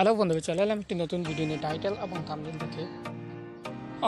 Hello বন্ধুরা, চলে এলাম একটি নতুন ভিডিও নিয়ে। টাইটেল এবং থাম্বনেল দেখে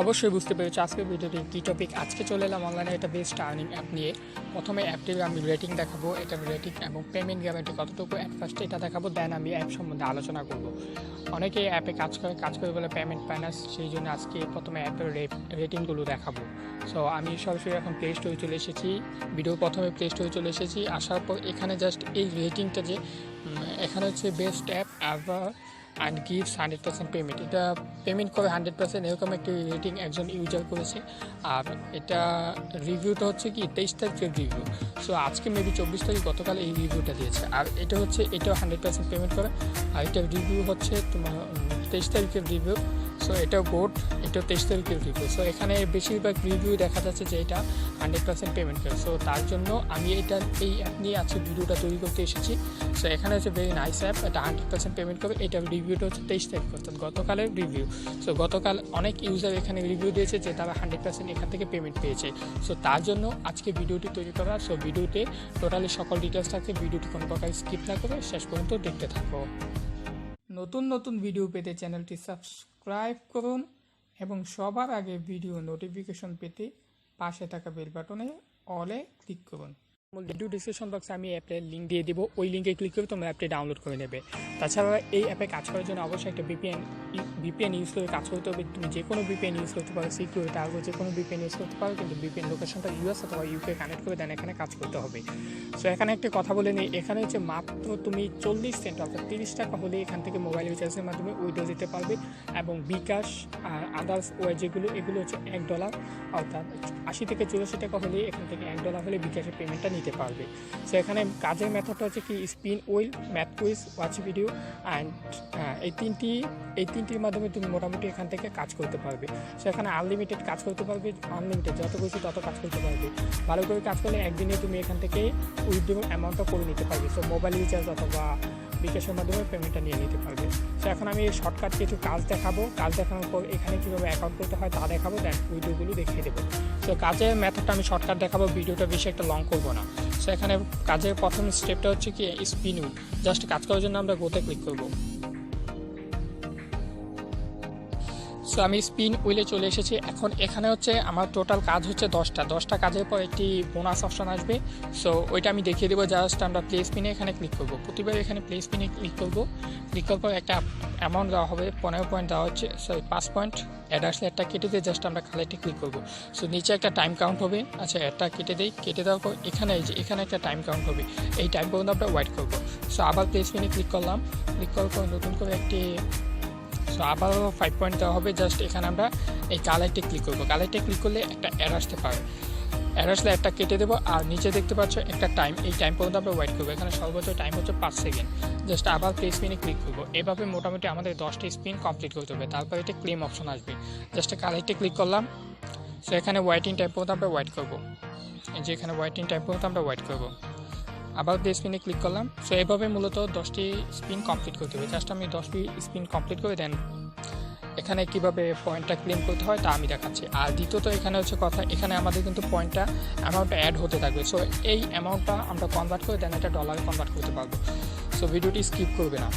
অবশ্যই বুঝতে পেরেছি আজকের ভিডিওটি কী টপিক। আজকে চলে এলাম অনলাইনে একটা বেস্ট আর্নিং অ্যাপ নিয়ে। প্রথমে অ্যাপটির আমি রেটিং দেখাবো, এটার রেটিং এবং পেমেন্ট গ্যারান্টি কতটুকু অ্যাট ফার্স্টে এটা দেখাবো, দেন আমি অ্যাপ সম্বন্ধে আলোচনা করব। অনেকে অ্যাপে কাজ করে বলে পেমেন্ট পায় না, সেই জন্য আজকে প্রথমে অ্যাপের রেটিংগুলো দেখাবো। সো আমি সরাসরি এখন প্লে স্টোরে চলে এসেছি। ভিডিও প্রথমে প্লে স্টোরে চলে এসেছি, আসার পর এখানে জাস্ট এই রেটিংটা যে এখানে হচ্ছে best app ever and gives 100% payment, এটা পেমেন্ট করে 100% এরকম একটি রেটিং একজন ইউজার করেছে। আর এটা রিভিউটা হচ্ছে কি 23 তারিখের রিভিউ। সো আজকে মেবি 24 তারিখ গতকাল এই রিভিউটা দিয়েছে। আর এটা হচ্ছে এটাও 100% পেমেন্ট করে। আর এটার রিভিউ হচ্ছে তোমার 23 তারিখের রিভিউ। সো এটাও গুড, এটাও 23 তারিখের রিভিউ। সো এখানে বেশিরভাগ রিভিউ দেখা যাচ্ছে যে এটা 100% পেমেন্ট করে। সো তার জন্য আমি এই অ্যাপ নিয়ে আজকে ভিডিওটা তৈরি করতে এসেছি। সো এখানে হচ্ছে ভেরি নাইস অ্যাপ, এটা 100% পেমেন্ট করে। এটার রিভিউটা হচ্ছে 23 তারিখ, অর্থাৎ গতকালের রিভিউ। সো গতকাল অনেক ইউজার এখানে রিভিউ দিয়েছে যে তারা 100% এখান থেকে পেমেন্ট পেয়েছে। সো তার জন্য আজকে ভিডিওটি তৈরি করা। সো ভিডিওতে টোটালি সকল ডিটেলস থাকছে, ভিডিওটি কোনো প্রকার স্কিপ না করে শেষ পর্যন্ত দেখতে থাকো। নতুন ভিডিও পেতে চ্যানেলটি সাবস্ক্রাইব করুন এবং সবার আগে ভিডিও নোটিফিকেশন পেতে পাশে থাকা বেল বাটনে অলে ক্লিক করুন। ভিডিও ডিসক্রিপশন বক্সে আমি অ্যাপের লিঙ্ক দিয়ে দেবো, ওই লিঙ্কে ক্লিক করে তোমরা অ্যাপটি ডাউনলোড করে নেবে। তাছাড়া এই অ্যাপে কাজ করার জন্য অবশ্যই একটা ভিপিএন ইউজ করে কাজ করতে হবে। তুমি যে কোনো ভিপিএন ইউজ করতে পারো, সিকিউরিটি আরও যে কোনো ভিপিএন ইউজ করতে পারো, কিন্তু ভিপিএন লোকেশনটা ইউএস অথবা ইউকে কানেক্ট করে দেন এখানে কাজ করতে হবে। সো এখানে একটা কথা বলে নিই, এখানে হচ্ছে মাত্র তুমি 40 সেন্ট অর্থাৎ 30 টাকা হলে এখান থেকে মোবাইল রিচার্জের মাধ্যমে উইথড্র দিতে পারবে। এবং বিকাশ আর আদার্স ওয়ে যেগুলো এগুলো হচ্ছে $1, অর্থাৎ 80 থেকে 84 টাকা হলে এখান থেকে $1 হলে বিকাশের পেমেন্টটা নিতে পারবে। সো এখানে কাজের মেথডটা হচ্ছে কি spin will, math quiz, watch video and এই তিনটির মাধ্যমে তুমি মোটামুটি এখান থেকে কাজ করতে পারবে। সো এখানে আনলিমিটেড কাজ করতে পারবে, আনলিমিটেড যত খুশি তত কাজ করতে পারবে। ভালো করে কাজ করলে একদিনে তুমি এখান থেকে উইথড্র অ্যামাউন্টটা করে নিতে পারবে। সো মোবাইল রিচার্জ অথবা বিকাশের মাধ্যমে পেমেন্টটা নিয়ে নিতে পারবে। সো এখন আমি শর্টকাট কিছু কাজ দেখাবো, কাজ দেখানোর পর এখানে কীভাবে অ্যাকাউন্ট করতে হয় তা দেখাবো, দেন ভিডিওগুলো দেখিয়ে দেবো। সো কাজের মেথডটা আমি শর্টকাট দেখাবো, ভিডিওটা বেশি একটা লং করবো না। সো এখানে কাজের প্রথম স্টেপটা হচ্ছে কি স্পিন উইল। জাস্ট কাজ করার জন্য আমরা গোতে ক্লিক করবো। সো আমি স্পিন উইলে চলে এসেছি। এখন এখানে হচ্ছে আমার টোটাল কাজ হচ্ছে 10টা কাজের পর একটি বোনাস অপশন আসবে। সো ওইটা আমি দেখিয়ে দেবো। জাস্ট আমরা প্লে স্পিনে এখানে ক্লিক করবো, প্রতিবার এখানে প্লে স্পিনে ক্লিক করবো। ক্লিক করার পর একটা অ্যামাউন্ট দেওয়া হবে, 15 পয়েন্ট দেওয়া হচ্ছে, 5 পয়েন্ট। অ্যাড আসলে একটা কেটে দিয়ে জাস্ট আমরা কালেক্টে ক্লিক করবো। সো নিচে একটা টাইম কাউন্ট হবে, আচ্ছা একটা কেটে দেই, কেটে দেওয়ার পর এখানে একটা টাইম কাউন্ট হবে, এই টাইম পর্যন্ত আমরা ওয়েট করবো। সো আবার প্লে স্পিনে ক্লিক করলাম, ক্লিক করার পর নতুন করে একটি সো আবারও 5 পয়েন্ট দেওয়া হবে। জাস্ট এখানে আমরা এই কালেক্টে ক্লিক করবো, কালেক্টে ক্লিক করলে একটা অ্যাড আসতে পারে, অ্যাড আসলে একটা কেটে দেবো। আর নিচে দেখতে পাচ্ছ একটা টাইম, এই টাইম পর্যন্ত আমরা ওয়েট করবো। এখানে সর্বোচ্চ টাইম হচ্ছে 5 সেকেন্ড। জাস্ট আবার প্লে স্পিনে ক্লিক করবো। এভাবে মোটামুটি আমাদের 10টা স্পিন কমপ্লিট করতে হবে। তারপর এটা ক্লেম অপশন আসবে, জাস্ট কালেক্টে ক্লিক করলাম। সো এখানে ওয়েটিং টাইম পর্যন্ত আমরা ওয়েট করবো, যে এখানে ওয়েটিং টাইম পর্যন্ত আমরা ওয়েট করবো। আবার প্লে স্পিনে ক্লিক করলাম। সো এভাবে মূলত 10টি স্পিন কমপ্লিট করতে হবে। জাস্ট আমি 10টি স্পিন কমপ্লিট করে দেন এখানে কিভাবে পয়েন্টটা ক্লেম করতে হয় তা আমি দেখাচ্ছি। আর দ্বিতীয়ত এখানে হচ্ছে কথা, এখানে আমাদের কিন্তু পয়েন্টটা অ্যামাউন্টটা অ্যাড হতে থাকবে। সো এই অ্যামাউন্টটা আমরা কনভার্ট করে দেন এটা ডলারে কনভার্ট করতে পারবো। সো ভিডিওটি স্কিপ করবে না।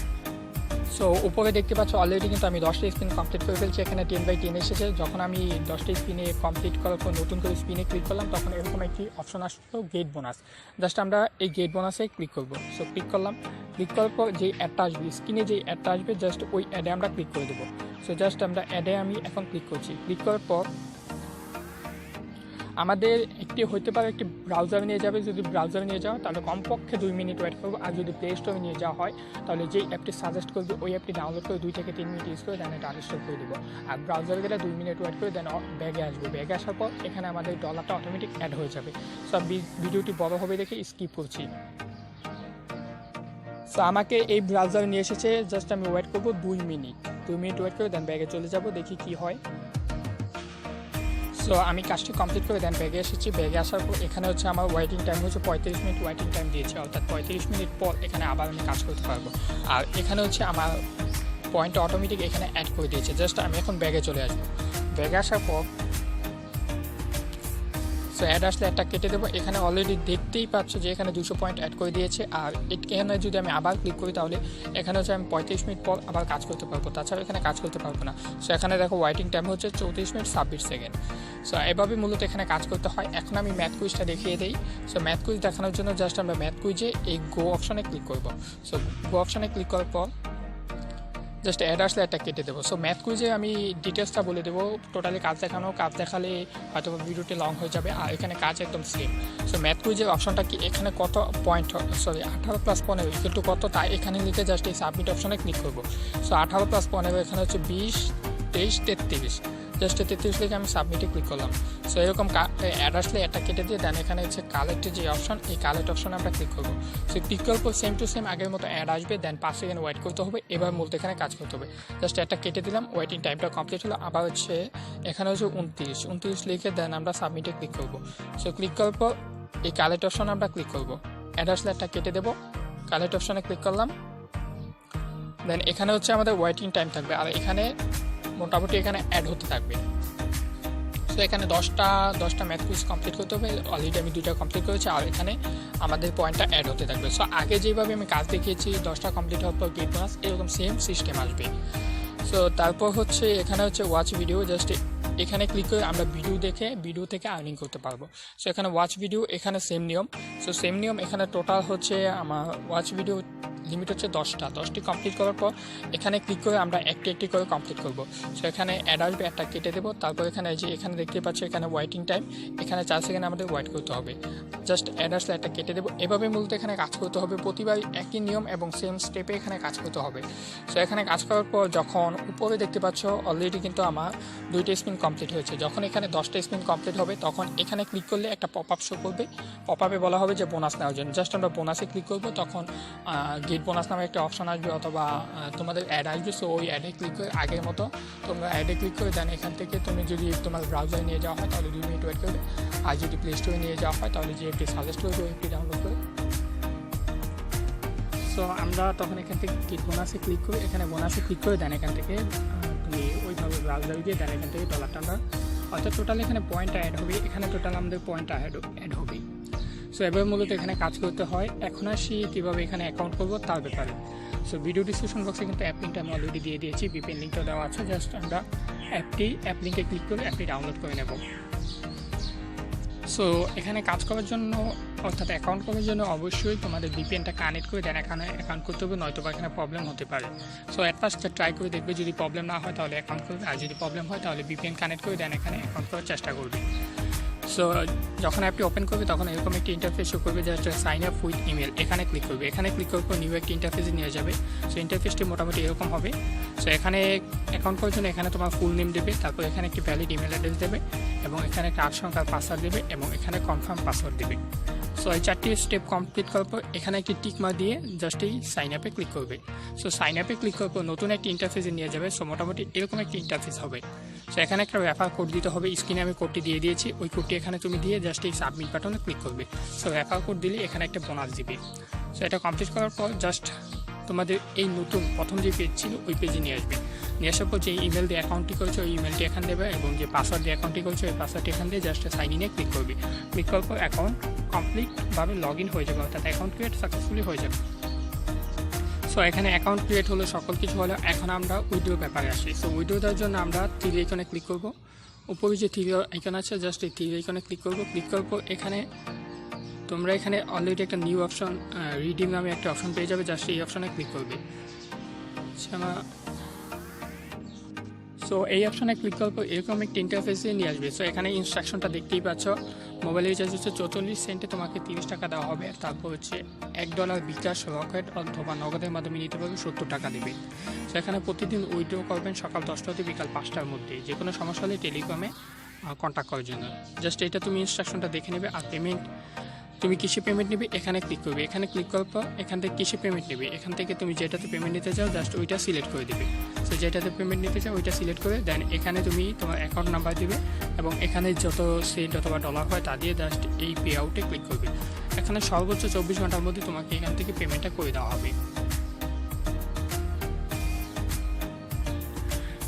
সো উপরে দেখতে পাচ্ছ অলরেডি কিন্তু আমি 10টা স্পিন কমপ্লিট করে ফেলছি। এখানে 10/10 এসেছে। যখন আমি 10টা স্পিনে কমপ্লিট করার পর নতুন করে স্পিনে ক্লিক করলাম, তখন এরকম একটি অপশন আসলো গেট বোনাস। জাস্ট আমরা এই গেট বোনাসে ক্লিক করব। সো ক্লিক করলাম, ক্লিক করার পর যেই অ্যাডটা আসবে, স্ক্রিনে যেই অ্যাডটা আসবে জাস্ট ওই অ্যাডে আমরা ক্লিক করে দেবো। সো জাস্ট আমরা অ্যাডে আমি এখন ক্লিক করছি। ক্লিক করার পর আমাদের একটি হতে পারে একটি ব্রাউজারে নিয়ে যাবে। যদি ব্রাউজারে নিয়ে যাও তাহলে কমপক্ষে 2 মিনিট ওয়েট করবো। আর যদি প্লে স্টোরে নিয়ে যাওয়া হয় তাহলে যেই অ্যাপটি সাজেস্ট করবে ওই অ্যাপটি ডাউনলোড করে 2 থেকে 3 মিনিট ইউজ করে দেন এটা আনইনস্টল করে দেবো। আর ব্রাউজারে গেলে 2 মিনিট ওয়েট করে দেন ব্যাগে আসবে। ব্যাগে আসার পর এখানে আমাদের ডলারটা অটোমেটিক অ্যাড হয়ে যাবে। সো ভিডিওটি বড় হবে দেখে স্কিপ করছি। সো আমাকে এই ব্রাউজারে নিয়ে এসেছে, জাস্ট আমি ওয়েট করবো 2 মিনিট ওয়েট করে দেন ব্যাগে চলে যাব, দেখি কি হয়। সো আমি কাজটি কমপ্লিট করে দেন ব্যাগে এসেছি। ব্যাগে আসার পর এখানে হচ্ছে আমার ওয়েটিং টাইম হচ্ছে 35 মিনিট ওয়েটিং টাইম দিয়েছে, অর্থাৎ 35 মিনিট পর এখানে আবার আমি কাজ করতে পারবো। আর এখানে হচ্ছে আমার পয়েন্টটা অটোমেটিক এখানে অ্যাড করে দিয়েছে। জাস্ট আমি এখন ব্যাগে চলে আসবো। ব্যাগে আসার পর সো অ্যাড আসলে একটা কেটে দেবো। এখানে অলরেডি দেখতেই পাচ্ছ যে এখানে 200 পয়েন্ট অ্যাড করে দিয়েছে। আর এখানে যদি আমি আবার ক্লিক করি তাহলে এখানে হচ্ছে আমি 35 মিনিট পর আবার কাজ করতে পারবো, তাছাড়া এখানে কাজ করতে পারবো না। সো এখানে দেখো ওয়েটিং টাইম হচ্ছে 34 মিনিট 26 সেকেন্ড। সো এভাবে মূলত এখানে কাজ করতে হয়। এখন আমি ম্যাথ কুইজটা দেখিয়ে দিই। সো ম্যাথ কুইজ দেখানোর জন্য জাস্ট আমরা ম্যাথ কুইজে এই গো অপশনে ক্লিক করবো। সো গো অপশনে ক্লিক করার পর জাস্ট অ্যাড আসলে একটা কেটে দেবো। সো ম্যাথ কুইজে আমি ডিটেলসটা বলে দেবো, টোটালি কাজ দেখালে হয়তো ভিডিওটি লং হয়ে যাবে, আর এখানে কাজ একদম সেম। সো ম্যাথ কুইজের অপশনটা কি, এখানে কত পয়েন্ট, সরি 18 + 15 ইকুয়াল টু কত, তাই এখানে লিখে জাস্ট এই সাবমিট অপশনে ক্লিক করবো। সো 18 + 15 এখানে হচ্ছে 20, 23, 33, জাস্ট 33 লিখে আমি সাবমিটে ক্লিক করলাম। সো এরকম অ্যাড আসলে একটা কেটে দিয়ে দেন এখানে হচ্ছে কালেক্টের যে অপশন, এই কালেক্ট অপশনে আমরা ক্লিক করবো। সো ক্লিক করার পর সেম টু সেম আগের মতো অ্যাড আসবে, দেন 5 সেকেন্ড ওয়েট করতে হবে। এবার মূলত এখানে কাজ করতে হবে। জাস্ট একটা কেটে দিলাম, ওয়েটিং টাইমটা কমপ্লিট হলো। আবার হচ্ছে এখানে হচ্ছে 29 লিখে দেন আমরা সাবমিটে ক্লিক করবো। সো ক্লিক করার পর এই কালেক্ট অপশনে আমরা ক্লিক করবো। অ্যাড আসলে একটা কেটে দেবো, কালেক্ট অপশনে ক্লিক করলাম। দেন এখানে হচ্ছে আমাদের ওয়েটিং টাইম থাকবে, আর এখানে মোটামুটি এখানে অ্যাড হতে থাকবে। সো এখানে 10টা ম্যাথ কুইজ কমপ্লিট করতে হবে। অলরেডি আমি 2টা কমপ্লিট করেছি, আর এখানে আমাদের পয়েন্টটা অ্যাড হতে থাকবে। সো আগে যেভাবে আমি কাজ দেখিয়েছি 10টা কমপ্লিট হওয়ার পর গেট বোনাস, এরকম সেম সিস্টেম আসবে। সো তারপর হচ্ছে এখানে হচ্ছে ওয়াচ ভিডিও, জাস্ট এখানে ক্লিক করে আমরা ভিডিও থেকে আর্নিং করতে পারবো। সো এখানে ওয়াচ ভিডিও, এখানে সেম নিয়ম। সো সেম নিয়ম, এখানে টোটাল হচ্ছে আমার ওয়াচ ভিডিও লিমিট হচ্ছে 10টি কমপ্লিট করার পর এখানে ক্লিক করে আমরা একটি করে কমপ্লিট করব। সো এখানে অ্যাড আসবে, একটা কেটে দেবো। তারপর এখানে এখানে দেখতে পাচ্ছ এখানে ওয়েটিং টাইম, এখানে 4 সেকেন্ড আমাদের ওয়েট করতে হবে। জাস্ট অ্যাড আসলে একটা কেটে দেবো। এভাবে মূলত এখানে কাজ করতে হবে, প্রতিবার একই নিয়ম এবং সেম স্টেপে এখানে কাজ করতে হবে। সো এখানে কাজ করার পর যখন উপরে দেখতে পাচ্ছ অলরেডি কিন্তু আমার 2টা স্পিন কমপ্লিট হয়েছে। যখন এখানে 10টা স্পিন কমপ্লিট হবে তখন এখানে ক্লিক করলে একটা পপ আপ শো করবে। পপ আপে বলা হবে যে বোনাস নেওয়ার জন্য। জাস্ট আমরা বোনাসে ক্লিক করবো, তখন গেট বোনাস নামে একটা অপশন আসবে, অথবা তোমাদের অ্যাড আসবে। সো ওই অ্যাডে ক্লিক করে আগের মতো তোমরা অ্যাডে ক্লিক করে দেন। এখান থেকে তুমি যদি তোমার ব্রাউজারে নিয়ে যাওয়া হয় তাহলে 2 মিনিট ওয়েট করবে, আর যদি প্লে স্টোরে নিয়ে যাওয়া হয় তাহলে যে একটি সাজেস্ট করবে ওই একটি ডাউনলোড করে। সো আমরা তখন এখান থেকে গেট বোনাসে ক্লিক করি, এখানে বোনাসে ক্লিক করে দেন এখান থেকে তুমি ওইভাবে ব্রাউজারে গিয়ে দেন এখান থেকে $টা আমরা, অর্থাৎ টোটাল এখানে পয়েন্টটা অ্যাড হবে। এখানে টোটাল আমাদের পয়েন্টটা অ্যাড হবে। সো এবার মূলত এখানে কাজ করতে হয়। এখন আসি কীভাবে এখানে অ্যাকাউন্ট করবো তার ব্যাপারে। সো ভিডিও ডিসক্রিপশন বক্সে কিন্তু অ্যাপ লিঙ্কটা আমি অলরেডি দিয়ে দিয়েছি, ভিপিএন লিঙ্কটা দেওয়া আছে। জাস্ট আমরা অ্যাপ লিঙ্কে ক্লিক করে অ্যাপটি ডাউনলোড করে নেব। সো এখানে কাজ করার জন্য, অর্থাৎ অ্যাকাউন্ট করার জন্য অবশ্যই তোমাদের ভিপিএনটা কানেক্ট করে দেন এখানে অ্যাকাউন্ট করতে হবে, নয়তো বা এখানে প্রবলেম হতে পারে। সো অ্যাট ফার্স্ট ট্রাই করে দেখবে, যদি প্রবলেম না হয় তাহলে অ্যাকাউন্ট করবে, আর যদি প্রবলেম হয় তাহলে ভিপিএন কানেক্ট করে দেন এখানে অ্যাকাউন্ট করার চেষ্টা করবে। সো যখন অ্যাপটি ওপেন করবে তখন এরকম একটি ইন্টারফেস শো করবে, just sign up with email, এখানে ক্লিক করবে। এখানে ক্লিক করার পর নিউ একটি ইন্টারফেসে নিয়ে যাবে। সো ইন্টারফেসটি মোটামুটি এরকম হবে। সো এখানে অ্যাকাউন্ট করার জন্য এখানে তোমার ফুল নেম দেবে, তারপর এখানে একটি ভ্যালিড ইমেল অ্যাড্রেস দেবে, এবং এখানে একটা 8 সংখ্যার পাসওয়ার্ড দেবে, এবং এখানে কনফার্ম পাসওয়ার্ড দেবে। সো এই 4টি স্টেপ কমপ্লিট করার পর এখানে একটি টিক মার্ক দিয়ে জাস্ট এই সাইন আপে ক্লিক করবে। সো সাইন আপে ক্লিক করার পর নতুন একটি ইন্টারফেসে নিয়ে যাবে। সো মোটামুটি এরকম একটি ইন্টারফেস হবে। সো এখানে একটা রেফার কোড দিতে হবে, স্ক্রিনে আমি কোডটি দিয়ে দিয়েছি, ওই কোডটি এখানে তুমি দিয়ে জাস্ট এই সাবমিট বাটনে ক্লিক করবে। সো রেফার কোড দিলে এখানে একটা বোনাস দিবে। সো এটা কমপ্লিট করার পর জাস্ট তোমাদের এই নতুন প্রথম যে পেজ ছিল ওই পেজে নিয়ে আসবে। নিয়ে আসার পর যে ইমেল দিয়ে অ্যাকাউন্টটি করেছো ওই ইমেলটি এখানে দেবে, এবং যে পাসওয়ার্ড দিয়ে অ্যাকাউন্টটি করেছো ওই পাসওয়ার্ডটি এখান দিয়ে জাস্ট সাইন ইনে ক্লিক করবে। ক্লিক করার পর অ্যাকাউন্ট কমপ্লিটভাবে লগ ইন হয়ে যাবে, অর্থাৎ অ্যাকাউন্ট ক্রিয়েট সাকসেসফুলি হয়ে যাবে। সো এখানে অ্যাকাউন্ট ক্রিয়েট হলো, সকল কিছু হলো। এখন আমরা উইথড্র ব্যাপারে আসি। সো উইথড্র দেওয়ার জন্য আমরা 3 আইকনে ক্লিক করব। উপরে যে 3 আইকন আছে জাস্ট এই 3 আইকনে ক্লিক করব। ক্লিক করার পর এখানে তোমরা এখানে অলরেডি একটা নিউ অপশন রিডিম নামে একটা অপশন পেয়ে যাবে, জাস্ট এই অপশনে ক্লিক করবে। সো এই অপশনে ক্লিক করার পর এরকম একটা ইন্টারফেসে নিয়ে আসবে। সো এখানে ইনস্ট্রাকশনটা দেখতেই পাচ্ছ, মোবাইল রিচার্জ হচ্ছে 44 সেন্টে তোমাকে 30 টাকা দেওয়া হবে। তারপর হচ্ছে $1 বিকাশ, রকেট অথবা নগদের মাধ্যমে নিতে পারবে, 70 টাকা দেবে। সো এখানে প্রতিদিন উইথড্র করবেন সকাল 10টা থেকে বিকাল 5টার মধ্যে। যে কোনো সমস্যা হলে টেলিগ্রামে কন্ট্যাক্ট করার জন্য। জাস্ট এটা তুমি ইনস্ট্রাকশনটা দেখে নেবে। আর পেমেন্ট তুমি কিসে পেমেন্ট নেবে এখানে ক্লিক করবে। এখানে ক্লিক করার পর এখান থেকে কিসে পেমেন্ট নেবে, এখান থেকে তুমি যেটাতে পেমেন্ট নিতে চাও জাস্ট ওইটা সিলেক্ট করে দেবে। সো যেটাতে পেমেন্ট নিতে চাও ওইটা সিলেক্ট করে দেন এখানে তুমি তোমার অ্যাকাউন্ট নাম্বার দেবে, এবং এখানে যত সেন্ট অথবা ডলার হয় তা দিয়ে জাস্ট এই পে আউটে ক্লিক করবে। এখানে সর্বোচ্চ 24 ঘন্টার মধ্যে তোমাকে এখান থেকে পেমেন্টটা করে দেওয়া হবে।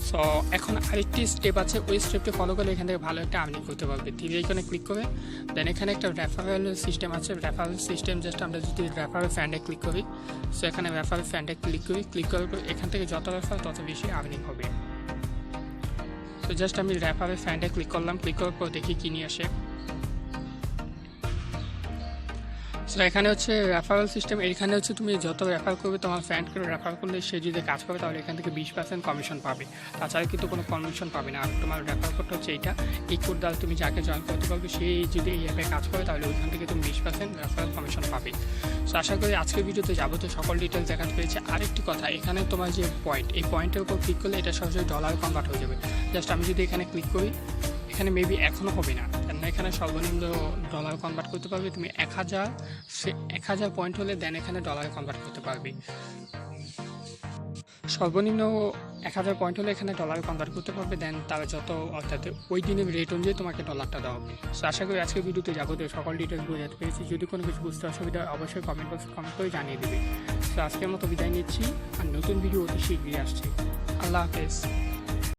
সো এখন আরেকটি স্টেপ আছে, ওই স্টেপটি ফলো করলে এখান থেকে ভালো একটা আর্নিং করতে পারবে। তীর আইকনে ক্লিক করে দেন এখানে একটা রেফারেল সিস্টেম আছে, রেফারেল সিস্টেম জাস্ট আমরা যদি রেফারেল ফ্যান্ডে ক্লিক করি, সো এখানে রেফারেল ফ্যান্ডে ক্লিক করার পর এখান থেকে যত রেফার তত বেশি আর্নিং হবে। তো জাস্ট আমি রেফারেল ফ্যান্ডে ক্লিক করলাম, ক্লিক করার পর দেখি কী নিয়ে আসে। সো এখানে হচ্ছে রেফারেল সিস্টেম, এখানে হচ্ছে তুমি যত রেফার করবে, তোমার ফ্রেন্ডকে রেফার করলে সে যদি কাজ করে তাহলে এখান থেকে 20% কমিশন পাবে, তাছাড়া কিন্তু কোনো কমিশন পাবে না। আর তোমার রেফার কোডটা হচ্ছে এইটা, এই কোড দ্বারা তুমি যাকে জয়েন করতে পারবে সেই যদি এই অ্যাপে কাজ করে তাহলে ওইখান থেকে তুমি 20% রেফারেল কমিশন পাবে। সো আশা করি আজকের ভিডিওতে যাবতীয় সকল ডিটেলস দেখাতে পেরেছে। আরেকটি কথা, এখানে তোমার যে পয়েন্ট, এই পয়েন্টের উপর ক্লিক করলে এটা সরাসরি ডলারে কনভার্ট হয়ে যাবে। জাস্ট আমি যদি এখানে ক্লিক করি, এখানে মেবি এখনও হবে না, কেন এখানে সর্বনিম্ন ডলার কনভার্ট করতে পারবে তুমি 1000 পয়েন্ট হলে দেন এখানে ডলারে কনভার্ট করতে পারবে। সর্বনিম্ন 1000 পয়েন্ট হলে এখানে ডলারে কনভার্ট করতে পারবে, দেন তারা যত অর্থাৎ ওই দিনের রেট অনুযায়ী তোমাকে ডলারটা দেওয়া হবে। সো আশা করি আজকের ভিডিওতে যাবতীয় সকল ডিটেলস বোঝাতে পেরেছি। যদি কোনো কিছু বুঝতে অসুবিধা হয় অবশ্যই কমেন্ট বক্সে কমেন্ট করে জানিয়ে দেবে। সো আজকের মতো বিদায় নিচ্ছি, আর নতুন ভিডিও অতি শীঘ্রই আসছে। আল্লাহ হাফেজ।